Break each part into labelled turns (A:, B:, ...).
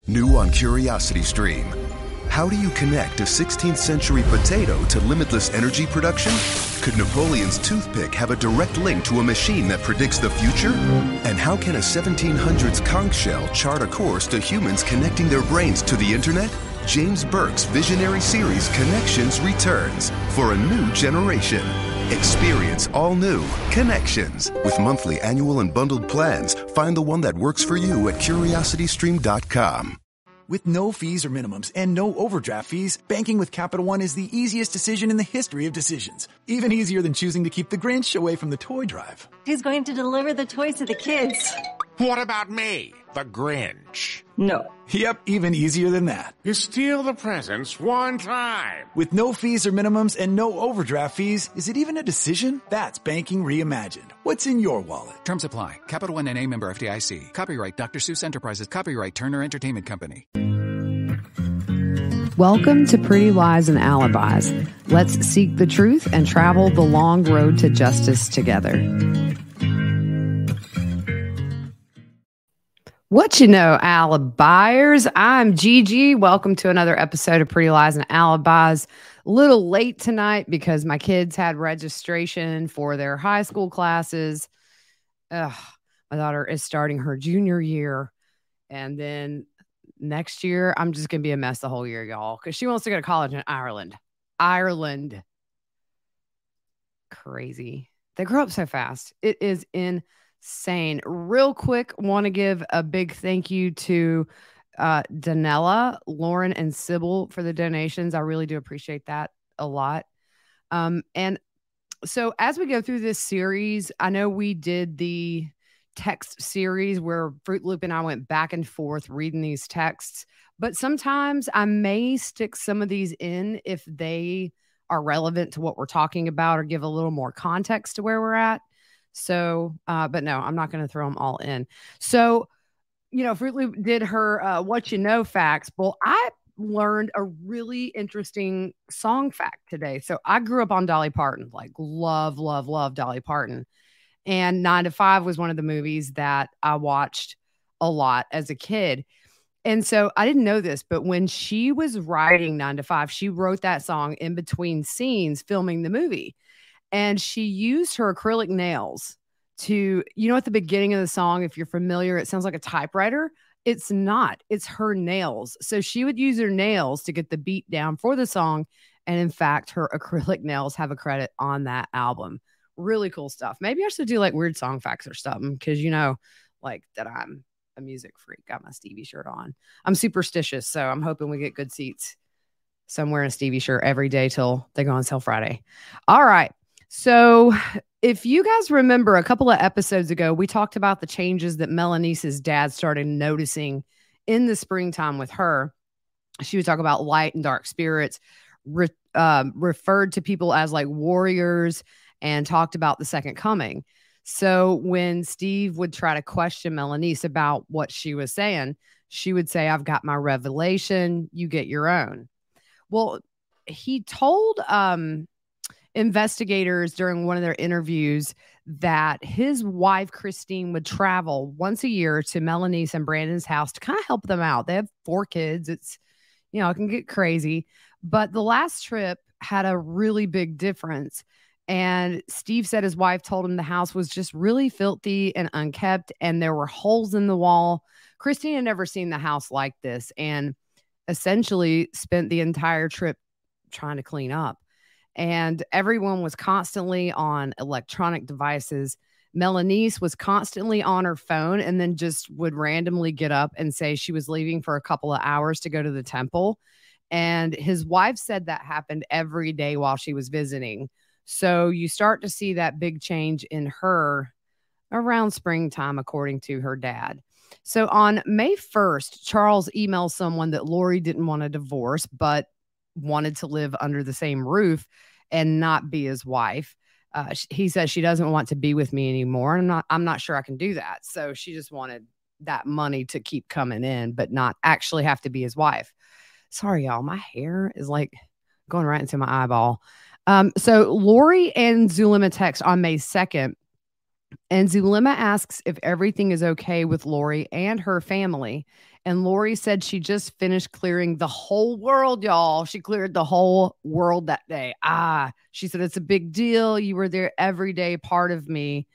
A: New on Curiosity Stream. How do you connect a 16th century potato to limitless energy production? Could Napoleon's toothpick have a direct link to a machine that predicts the future? And how can a 1700s conch shell chart a course to humans connecting their brains to the internet? James Burke's visionary series Connections returns for a new generation. Experience all new Connections. With monthly, annual, and bundled plans, find the one that works for you at curiositystream.com.
B: With no fees or minimums and no overdraft fees, banking with Capital One is the easiest decision in the history of decisions. Even easier than choosing to keep the Grinch away from the toy drive.
C: Who's going to deliver the toys to the kids?
D: What about me, the Grinch?
C: No.
B: Yep, even easier than that.
D: You steal the presents one time.
B: With no fees or minimums and no overdraft fees, is it even a decision? That's banking reimagined. What's in your wallet?
E: Terms apply. Capital One NA, member FDIC. Copyright Dr. Seuss Enterprises. Copyright Turner Entertainment Company.
F: Welcome to Pretty Lies and Alibis. Let's seek the truth and travel the long road to justice together. What you know, Alibiers? I'm Gigi. Welcome to another episode of Pretty Lies and Alibis. A little late tonight because my kids had registration for their high school classes. My daughter is starting her junior year. And then next year, I'm just going to be a mess the whole year, y'all, because she wants to go to college in Ireland. Ireland. Crazy. They grow up so fast. It is insane. Real quick, want to give a big thank you to Danella, Lauren, and Sybil for the donations. I really do appreciate that a lot. And so as we go through this series, I know we did the text series where Fruit Loop and I went back and forth reading these texts, but sometimes I may stick some of these in if they are relevant to what we're talking about or give a little more context to where we're at. So, but no, I'm not going to throw them all in. So, you know, Fruit Loop did her what you know facts. Well, I learned a really interesting song fact today. So I grew up on Dolly Parton, like love Dolly Parton. And 9 to 5 was one of the movies that I watched a lot as a kid. And so I didn't know this, but when she was writing 9 to 5, she wrote that song in between scenes filming the movie. And she used her acrylic nails to, you know, at the beginning of the song, if you're familiar, it sounds like a typewriter. It's not. It's her nails. So she would use her nails to get the beat down for the song. And in fact, her acrylic nails have a credit on that album. Really cool stuff. Maybe I should do like weird song facts or something because, you know, like that I'm a music freak. Got my Stevie shirt on. I'm superstitious, so I'm hoping we get good seats somewhere in a Stevie shirt every day till they go on sale Friday. All right. So if you guys remember a couple of episodes ago, we talked about the changes that Melanie's dad started noticing in the springtime with her. She would talk about light and dark spirits, referred to people as like warriors, and talked about the second coming. So when Steve would try to question Melanice about what she was saying, she would say, I've got my revelation, you get your own. Well, he told investigators during one of their interviews that his wife, Christine, would travel once a year to Melanice and Brandon's house to kind of help them out. They have 4 kids. It's, you know, it can get crazy. But the last trip had a really big difference. And Steve said his wife told him the house was just really filthy and unkept, and there were holes in the wall. Christine had never seen the house like this and essentially spent the entire trip trying to clean up. And everyone was constantly on electronic devices. Melanice was constantly on her phone and then just would randomly get up and say she was leaving for a couple of hours to go to the temple. And his wife said that happened every day while she was visiting. So you start to see that big change in her around springtime, according to her dad. So on May 1st, Charles emails someone that Lori didn't want a divorce, but wanted to live under the same roof and not be his wife. He says she doesn't want to be with me anymore. And I'm not sure I can do that. So she just wanted that money to keep coming in, but not actually have to be his wife. Sorry, y'all. My hair is like going right into my eyeball. So Lori and Zulema text on May 2nd, and Zulema asks if everything is okay with Lori and her family. And Lori said she just finished clearing the whole world, y'all. She cleared the whole world that day. She said, it's a big deal. You were there every day, part of me.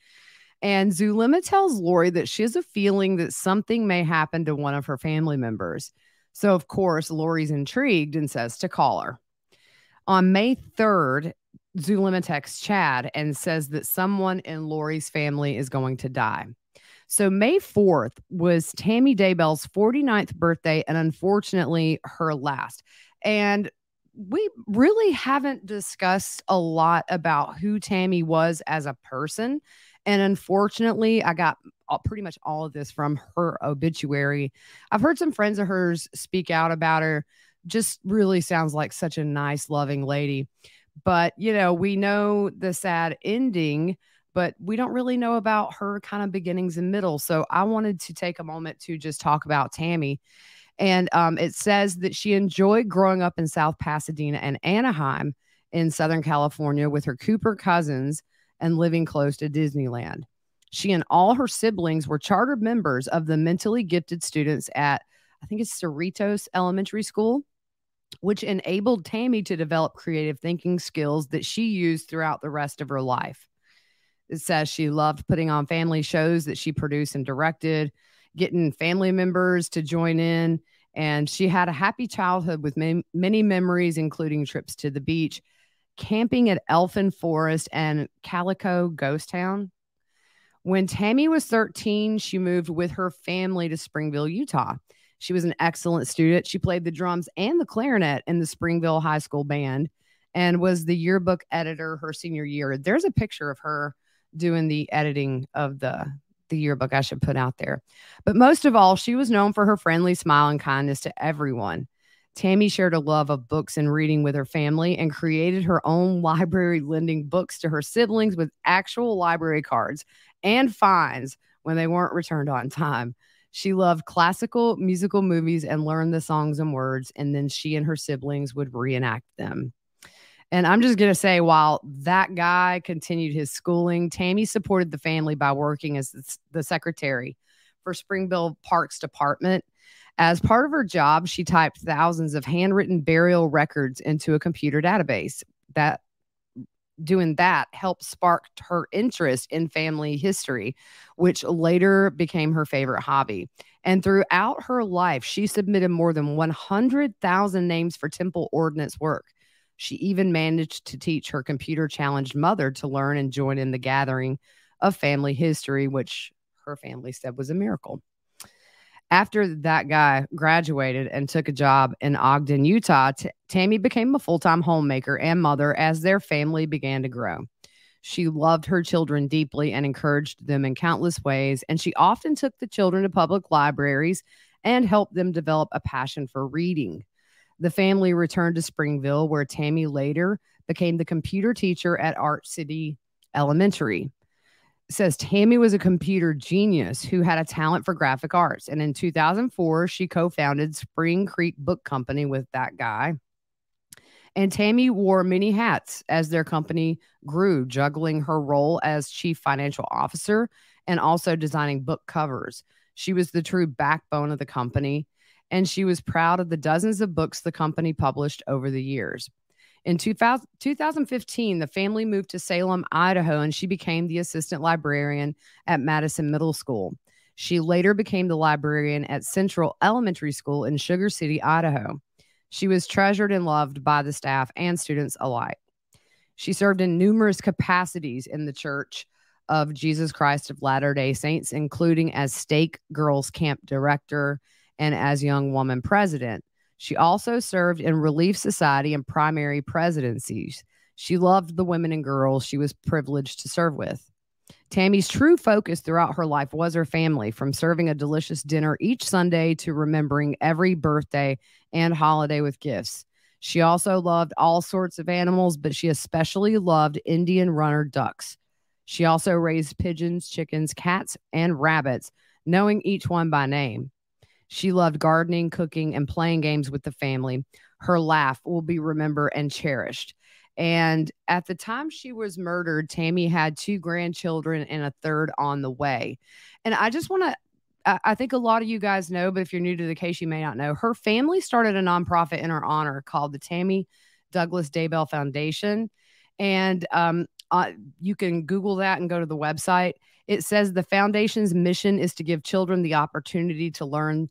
F: And Zulema tells Lori that she has a feeling that something may happen to one of her family members. So, of course, Lori's intrigued and says to call her. On May 3rd, Zulema texts Chad and says that someone in Lori's family is going to die. So May 4th was Tammy Daybell's 49th birthday and unfortunately her last. And we really haven't discussed a lot about who Tammy was as a person. And unfortunately, I got pretty much all of this from her obituary. I've heard some friends of hers speak out about her. Just really sounds like such a nice, loving lady. But, you know, we know the sad ending, but we don't really know about her kind of beginnings and middle. So I wanted to take a moment to just talk about Tammy. And it says that she enjoyed growing up in South Pasadena and Anaheim in Southern California with her Cooper cousins and living close to Disneyland. She and all her siblings were charter members of the mentally gifted students at, I think it's Cerritos Elementary School, which enabled Tammy to develop creative thinking skills that she used throughout the rest of her life. It says she loved putting on family shows that she produced and directed, getting family members to join in, and she had a happy childhood with many memories, including trips to the beach, camping at Elfin Forest and Calico Ghost Town. When Tammy was 13, she moved with her family to Springville, Utah. She was an excellent student. She played the drums and the clarinet in the Springville High School band and was the yearbook editor her senior year. There's a picture of her doing the editing of the yearbook I should put out there. But most of all, she was known for her friendly smile and kindness to everyone. Tammy shared a love of books and reading with her family and created her own library, lending books to her siblings with actual library cards and fines when they weren't returned on time. She loved classical musical movies and learned the songs and words, and then she and her siblings would reenact them. And I'm just going to say, while that guy continued his schooling, Tammy supported the family by working as the secretary for Springville Parks Department. As part of her job, she typed thousands of handwritten burial records into a computer database. Doing that helped spark her interest in family history, which later became her favorite hobby. And throughout her life, she submitted more than 100,000 names for temple ordinance work. She even managed to teach her computer-challenged mother to learn and join in the gathering of family history, which her family said was a miracle. After that guy graduated and took a job in Ogden, Utah, Tammy became a full-time homemaker and mother as their family began to grow. She loved her children deeply and encouraged them in countless ways, and she often took the children to public libraries and helped them develop a passion for reading. The family returned to Springville, where Tammy later became the computer teacher at Art City Elementary. It says Tammy was a computer genius who had a talent for graphic arts. And in 2004, she co-founded Spring Creek Book Company with that guy. And Tammy wore many hats as their company grew, juggling her role as chief financial officer and also designing book covers. She was the true backbone of the company, and she was proud of the dozens of books the company published over the years. In 2015, the family moved to Salem, Idaho, and she became the assistant librarian at Madison Middle School. She later became the librarian at Central Elementary School in Sugar City, Idaho. She was treasured and loved by the staff and students alike. She served in numerous capacities in the Church of Jesus Christ of Latter-day Saints, including as Stake Girls Camp director and as Young Woman president. She also served in Relief Society and primary presidencies. She loved the women and girls she was privileged to serve with. Tammy's true focus throughout her life was her family, from serving a delicious dinner each Sunday to remembering every birthday and holiday with gifts. She also loved all sorts of animals, but she especially loved Indian runner ducks. She also raised pigeons, chickens, cats, and rabbits, knowing each one by name. She loved gardening, cooking, and playing games with the family. Her laugh will be remembered and cherished. And at the time she was murdered, Tammy had 2 grandchildren and a third on the way. And I just want to I think a lot of you guys know, but if you're new to the case, you may not know. Her family started a nonprofit in her honor called the Tammy Daybell Foundation. And you can Google that and go to the website. It says the foundation's mission is to give children the opportunity to learn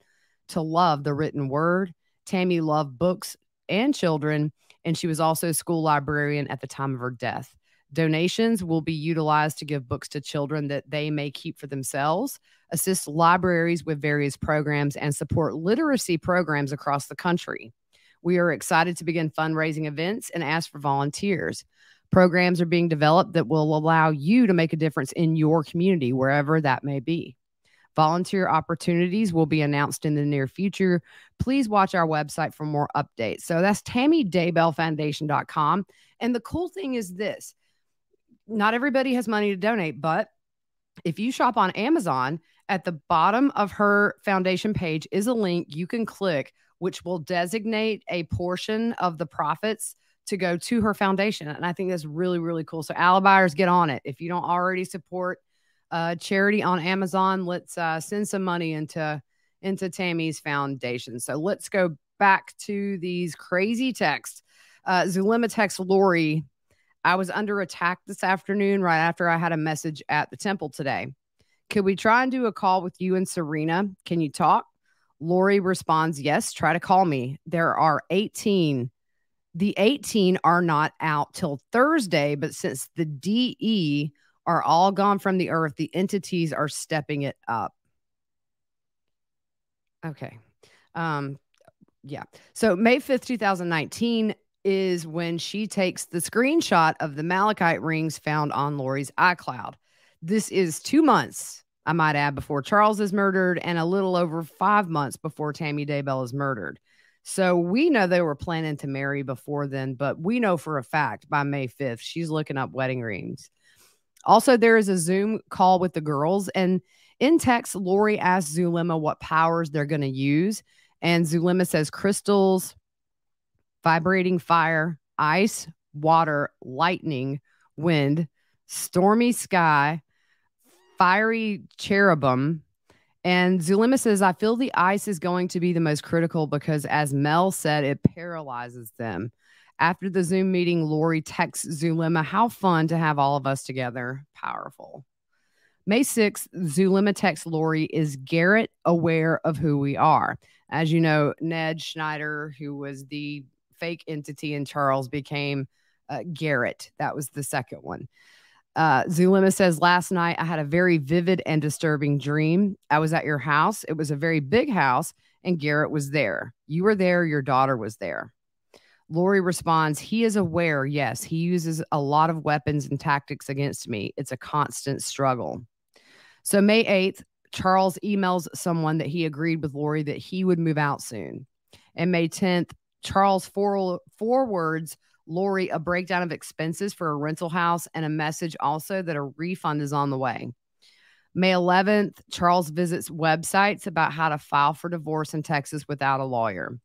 F: to love the written word. Tammy loved books and children, and she was also a school librarian at the time of her death. Donations will be utilized to give books to children that they may keep for themselves, assist libraries with various programs, and support literacy programs across the country. We are excited to begin fundraising events and ask for volunteers. Programs are being developed that will allow you to make a difference in your community, wherever that may be. Volunteer opportunities will be announced in the near future. Please watch our website for more updates. So that's TammyDaybellFoundation.com. And the cool thing is this. Not everybody has money to donate, but if you shop on Amazon, at the bottom of her foundation page is a link you can click, which will designate a portion of the profits to go to her foundation. And I think that's really, really cool. So Alibuyers, get on it. If you don't already support charity on Amazon, let's send some money into Tammy's foundation. So let's go back to these crazy texts. Zulema texts Lori, I was under attack this afternoon right after I had a message at the temple today. Could we try and do a call with you and Serena? Can you talk? Lori responds, yes, try to call me. There are 18. The 18 are not out till Thursday, but since the DE are all gone from the earth, the entities are stepping it up. Okay. Yeah. So May 5th, 2019 is when she takes the screenshot of the malachite rings found on Lori's iCloud. This is 2 months, I might add, before Charles is murdered and a little over 5 months before Tammy Daybell is murdered. So we know they were planning to marry before then, but we know for a fact by May 5th, she's looking up wedding rings. Also, there is a Zoom call with the girls, and in text, Lori asks Zulema what powers they're going to use, and Zulema says crystals, vibrating fire, ice, water, lightning, wind, stormy sky, fiery cherubim. And Zulema says, I feel the ice is going to be the most critical because, as Mel said, it paralyzes them. After the Zoom meeting, Lori texts Zulema, how fun to have all of us together. Powerful. May 6th, Zulema texts Lori, is Garret aware of who we are? As you know, Ned Schneider, who was the fake entity in Charles, became Garret. That was the second one. Zulema says, last night I had a very vivid and disturbing dream. I was at your house. It was a very big house, and Garret was there. You were there. Your daughter was there. Lori responds, he is aware. Yes, he uses a lot of weapons and tactics against me. It's a constant struggle. So May 8th, Charles emails someone that he agreed with Lori that he would move out soon. And May 10th, Charles forwards Lori a breakdown of expenses for a rental house and a message also that a refund is on the way. May 11th, Charles visits websites about how to file for divorce in Texas without a lawyer.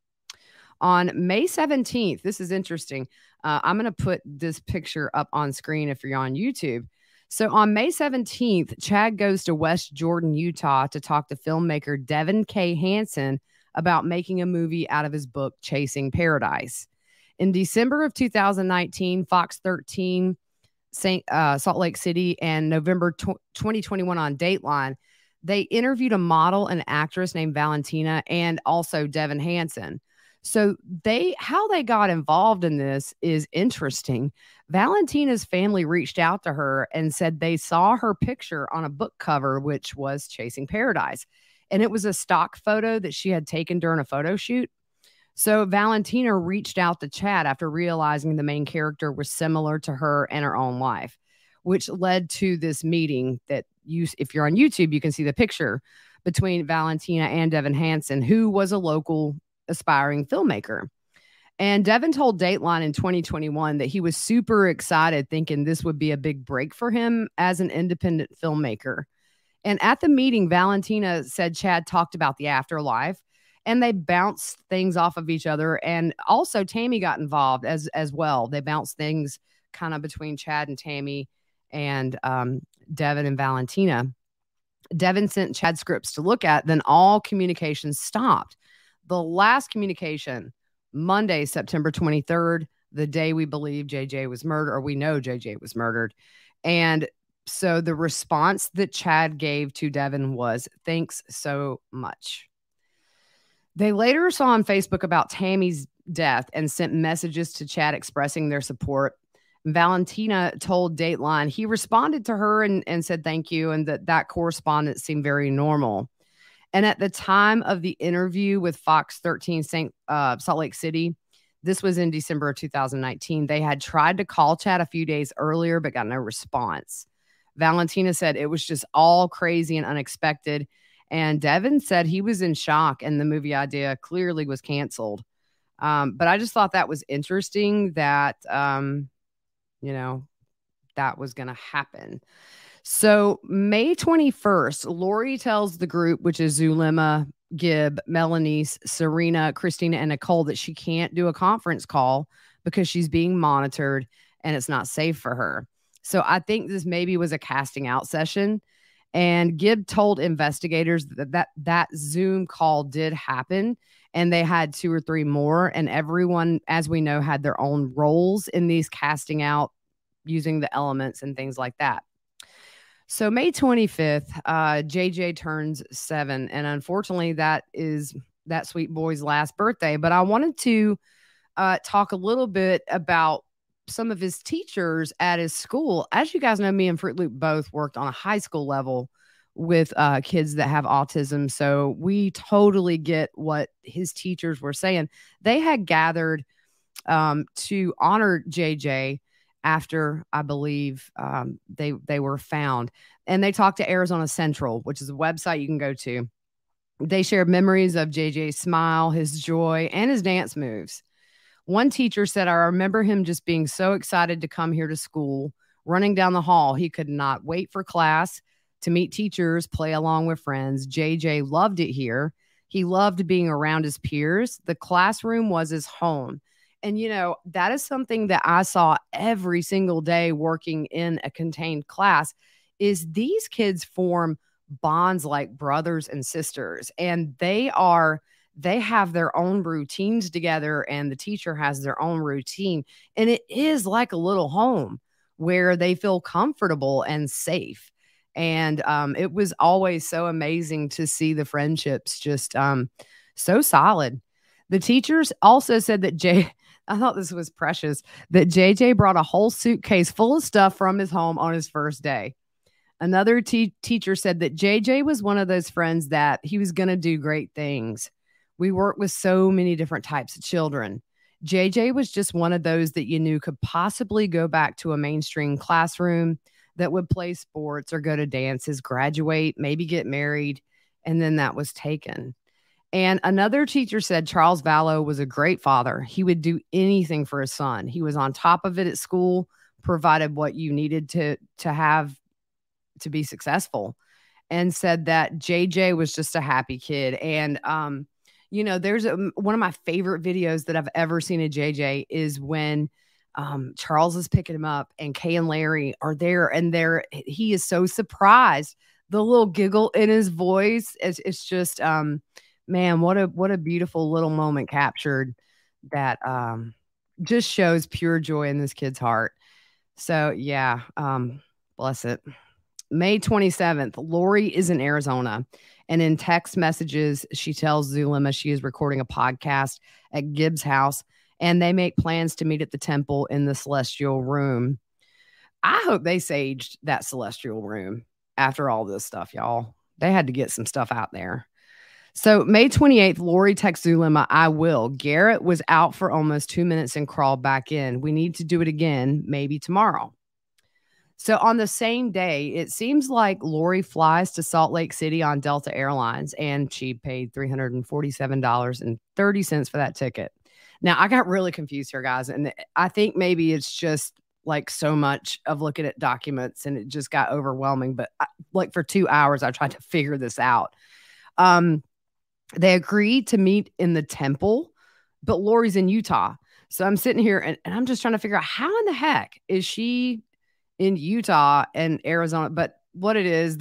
F: On May 17th, this is interesting. I'm going to put this picture up on screen if you're on YouTube. So on May 17th, Chad goes to West Jordan, Utah to talk to filmmaker Devin K. Hansen about making a movie out of his book, Chasing Paradise. In December of 2019, Fox 13, Salt Lake City, and November 2021 on Dateline, they interviewed a model and actress named Valentina and also Devin Hansen. So how they got involved in this is interesting. Valentina's family reached out to her and said they saw her picture on a book cover, which was Chasing Paradise. And it was a stock photo that she had taken during a photo shoot. So Valentina reached out to Chad after realizing the main character was similar to her in her own life, which led to this meeting that if you're on YouTube, you can see the picture between Valentina and Devin Hansen, who was a local aspiring filmmaker. And Devin told Dateline in 2021 that he was super excited, thinking this would be a big break for him as an independent filmmaker. And at the meeting, Valentina said Chad talked about the afterlife, and they bounced things off of each other. And also Tammy got involved as well. They bounced things kind of between Chad and Tammy and Devin and Valentina. Devin sent Chad scripts to look at, then all communication stopped. The last communication, Monday, September 23rd, the day we believe JJ was murdered, or we know JJ was murdered. And so the response that Chad gave to Devin was, "Thanks so much." They later saw on Facebook about Tammy's death and sent messages to Chad expressing their support. Valentina told Dateline he responded to her and said thank you, and that correspondence seemed very normal. And at the time of the interview with Fox 13 Salt Lake City, this was in December of 2019, they had tried to call Chad a few days earlier but got no response. Valentina said it was just all crazy and unexpected. And Devin said he was in shock and the movie idea clearly was canceled. But I just thought that was interesting that, that was going to happen. So May 21st, Lori tells the group, which is Zulema, Gibb, Melanie, Serena, Christina, and Nicole, that she can't do a conference call because she's being monitored and it's not safe for her. So I think this maybe was a casting out session. And Gibb told investigators that Zoom call did happen, and they had 2 or 3 more. And everyone, as we know, had their own roles in these casting out using the elements and things like that. So May 25th, JJ turns 7. And unfortunately, that is that sweet boy's last birthday. But I wanted to talk a little bit about some of his teachers at his school. As you guys know, me and Fruit Loop both worked on a high school level with kids that have autism. So we totally get what his teachers were saying. They had gathered to honor JJ after, I believe, they were found. And they talked to Arizona Central, which is a website you can go to. They shared memories of JJ's smile, his joy, and his dance moves. One teacher said, "I remember him just being so excited to come here to school, running down the hall. He could not wait for class, to meet teachers, play along with friends. JJ loved it here. He loved being around his peers. The classroom was his home." And, that is something that I saw every single day working in a contained class, is these kids form bonds like brothers and sisters. And they have their own routines together, and the teacher has their own routine. And it is like a little home where they feel comfortable and safe. And it was always so amazing to see the friendships just so solid. The teachers also said that I thought this was precious, that JJ brought a whole suitcase full of stuff from his home on his first day. Another teacher said that JJ was one of those friends that he was going to do great things. We work with so many different types of children. JJ was just one of those that you knew could possibly go back to a mainstream classroom, that would play sports or go to dances, graduate, maybe get married, and then that was taken. And another teacher said Charles Vallow was a great father. He would do anything for his son. He was on top of it at school, provided what you needed to have to be successful, and said that JJ was just a happy kid. And, there's one of my favorite videos that I've ever seen of JJ is when Charles is picking him up and Kay and Larry are there, and he is so surprised. The little giggle in his voice, it's just, man, what a beautiful little moment captured that just shows pure joy in this kid's heart. So yeah, bless it. May 27th, Lori is in Arizona, and in text messages, she tells Zulema she is recording a podcast at Gibb's house, and they make plans to meet at the temple in the celestial room. I hope they saged that celestial room after all this stuff, y'all. They had to get some stuff out there. So May 28th, Lori texts Zulema, "I will. Garret was out for almost 2 minutes and crawled back in. We need to do it again, maybe tomorrow." So on the same day, it seems like Lori flies to Salt Lake City on Delta Airlines, and she paid $347.30 for that ticket. Now, I got really confused here, guys, and I think maybe it's just like so much of looking at documents, and it just got overwhelming. But for 2 hours, I tried to figure this out. They agreed to meet in the temple, but Lori's in Utah. So I'm sitting here and I'm just trying to figure out how in the heck is she in Utah and Arizona? But what it is,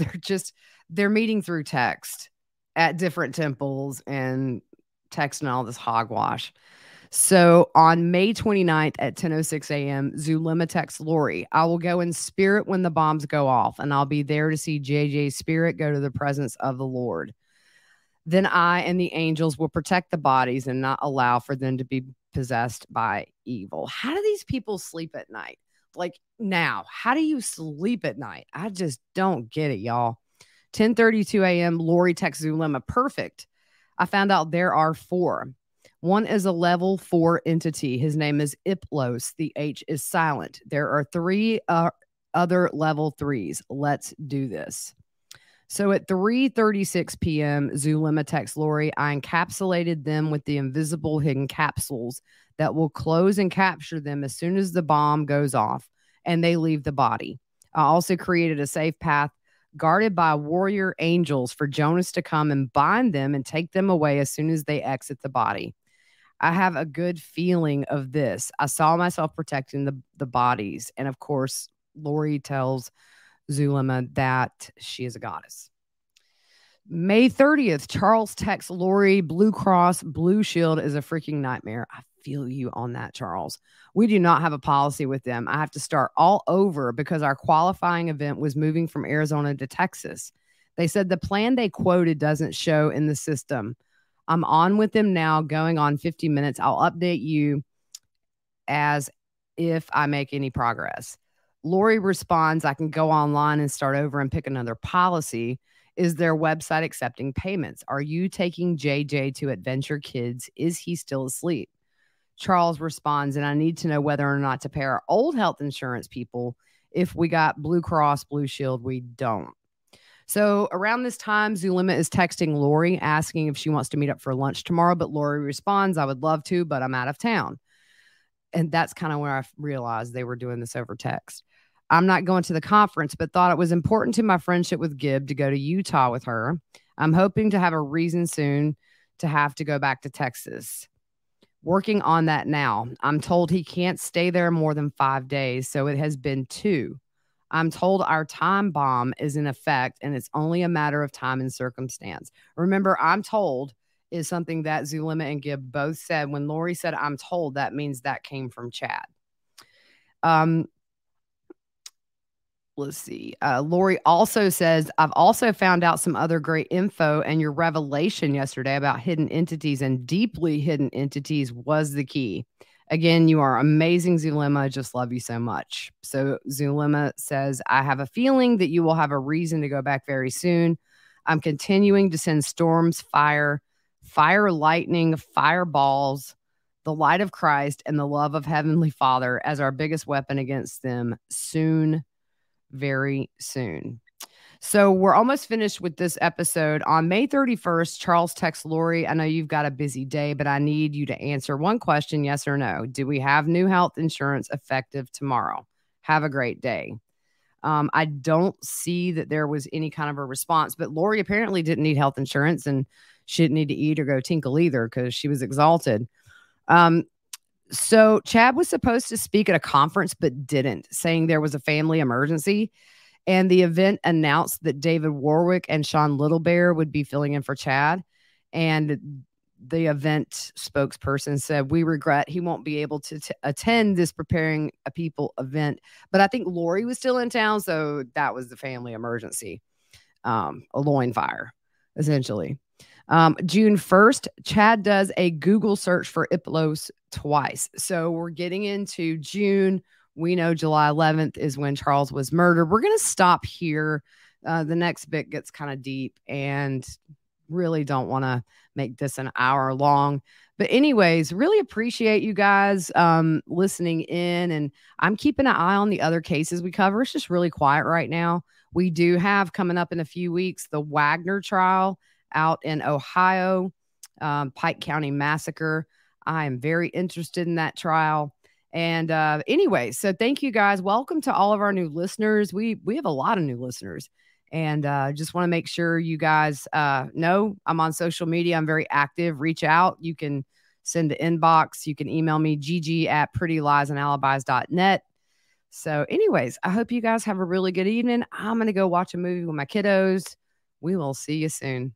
F: they're meeting through text at different temples and texting all this hogwash. So on May 29th at 10:06 a.m., Zulema texts Lori, I will go in spirit when the bombs go off, and I'll be there to see JJ's spirit go to the presence of the Lord. Then I and the angels will protect the bodies and not allow for them to be possessed by evil. How do these people sleep at night? Like now, how do you sleep at night? I just don't get it, y'all. 10:32 a.m., Lori texts Zulema, perfect. I found out there are 4. One is a level 4 entity. His name is Hiplos. The H is silent. There are 3 other level 3s. Let's do this. So at 3:36 p.m., Zulema texts Lori, I encapsulated them with the invisible hidden capsules that will close and capture them as soon as the bomb goes off and they leave the body. I also created a safe path guarded by warrior angels for Jonas to come and bind them and take them away as soon as they exit the body. I have a good feeling of this. I saw myself protecting the bodies. And of course, Lori tells Zulema that she is a goddess. May 30th, Charles texts Lori, Blue Cross Blue Shield is a freaking nightmare. I feel you on that, Charles. We do not have a policy with them. I have to start all over because our qualifying event was moving from Arizona to Texas. They said the plan they quoted doesn't show in the system. I'm on with them now, going on 50 minutes. I'll update you as if I make any progress. Lori responds, I can go online and start over and pick another policy. Is their website accepting payments? Are you taking JJ to Adventure Kids? Is he still asleep? Charles responds, and I need to know whether or not to pay our old health insurance people. If we got Blue Cross Blue Shield, we don't. So around this time, Zulema is texting Lori, asking if she wants to meet up for lunch tomorrow. But Lori responds, I would love to, but I'm out of town. And that's kind of where I realized they were doing this over text. I'm not going to the conference, but thought it was important to my friendship with Gibb to go to Utah with her. I'm hoping to have a reason soon to have to go back to Texas. Working on that now. I'm told he can't stay there more than 5 days, so it has been 2. I'm told our time bomb is in effect, and it's only a matter of time and circumstance. Remember, I'm told is something that Zulema and Gibb both said. When Lori said, I'm told, that means that came from Chad. Let's see. Lori also says, I've also found out some other great info, and your revelation yesterday about hidden entities and deeply hidden entities was the key. Again, you are amazing, Zulema. I just love you so much. So Zulema says, I have a feeling that you will have a reason to go back very soon. I'm continuing to send storms, fire, lightning, fireballs, the light of Christ, and the love of Heavenly Father as our biggest weapon against them soon, very soon. So we're almost finished with this episode. On May 31st, Charles texts Lori, I know you've got a busy day, but I need you to answer one question, yes or no. Do we have new health insurance effective tomorrow? Have a great day. I don't see that there was any kind of a response, but Lori apparently didn't need health insurance and she didn't need to eat or go tinkle either because she was exalted. So Chad was supposed to speak at a conference, but didn't, saying there was a family emergency. And the event announced that David Warwick and Sean Littlebear would be filling in for Chad. And the event spokesperson said, we regret he won't be able to attend this Preparing a People event. But I think Lori was still in town, so that was the family emergency. A loin fire, essentially. June 1st, Chad does a Google search for Hiplos twice. So we're getting into June. We know July 11th is when Charles was murdered. We're going to stop here. The next bit gets kind of deep and really don't want to make this an hour long. But anyways, really appreciate you guys listening in. And I'm keeping an eye on the other cases we cover. It's just really quiet right now. We do have coming up in a few weeks the Wagner trial out in Ohio, Pike County massacre. I am very interested in that trial. And anyway, so thank you guys. Welcome to all of our new listeners. We have a lot of new listeners. And just want to make sure you guys know I'm on social media. I'm very active. Reach out. You can send an inbox. You can email me, gg@prettyliesandalibis.net. So anyways, I hope you guys have a really good evening. I'm going to go watch a movie with my kiddos. We will see you soon.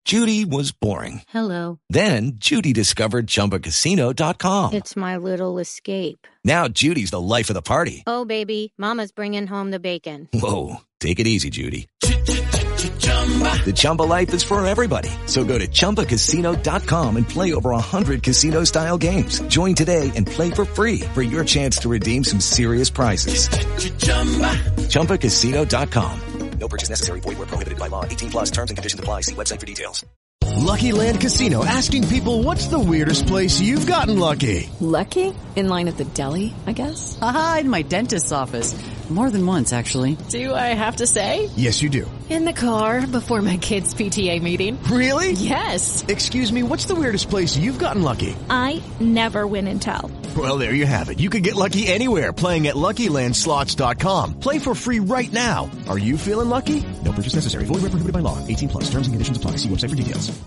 G: Judy was boring.
H: Hello.
G: Then Judy discovered ChumbaCasino.com.
H: It's my little escape.
G: Now Judy's the life of the party.
H: Oh, baby, mama's bringing home the bacon.
G: Whoa, take it easy, Judy. The Chumba life is for everybody. So go to ChumbaCasino.com and play over 100 casino-style games. Join today and play for free for your chance to redeem some serious prizes. ChumbaCasino.com. No purchase necessary. Void where prohibited by law. 18 plus terms and conditions apply. See website for details.
I: Lucky Land Casino, asking people, what's the weirdest place you've gotten lucky?
J: Lucky? In line at the deli, I guess?
K: Aha, in my dentist's office. More than once, actually.
J: Do I have to say?
I: Yes, you do.
J: In the car before my kids' PTA meeting.
I: Really?
J: Yes.
I: Excuse me, what's the weirdest place you've gotten lucky?
L: I never win and tell.
I: Well, there you have it. You can get lucky anywhere, playing at LuckyLandSlots.com. Play for free right now. Are you feeling lucky? No purchase necessary. Void where prohibited by law. 18 plus. Terms and conditions apply. See website for details.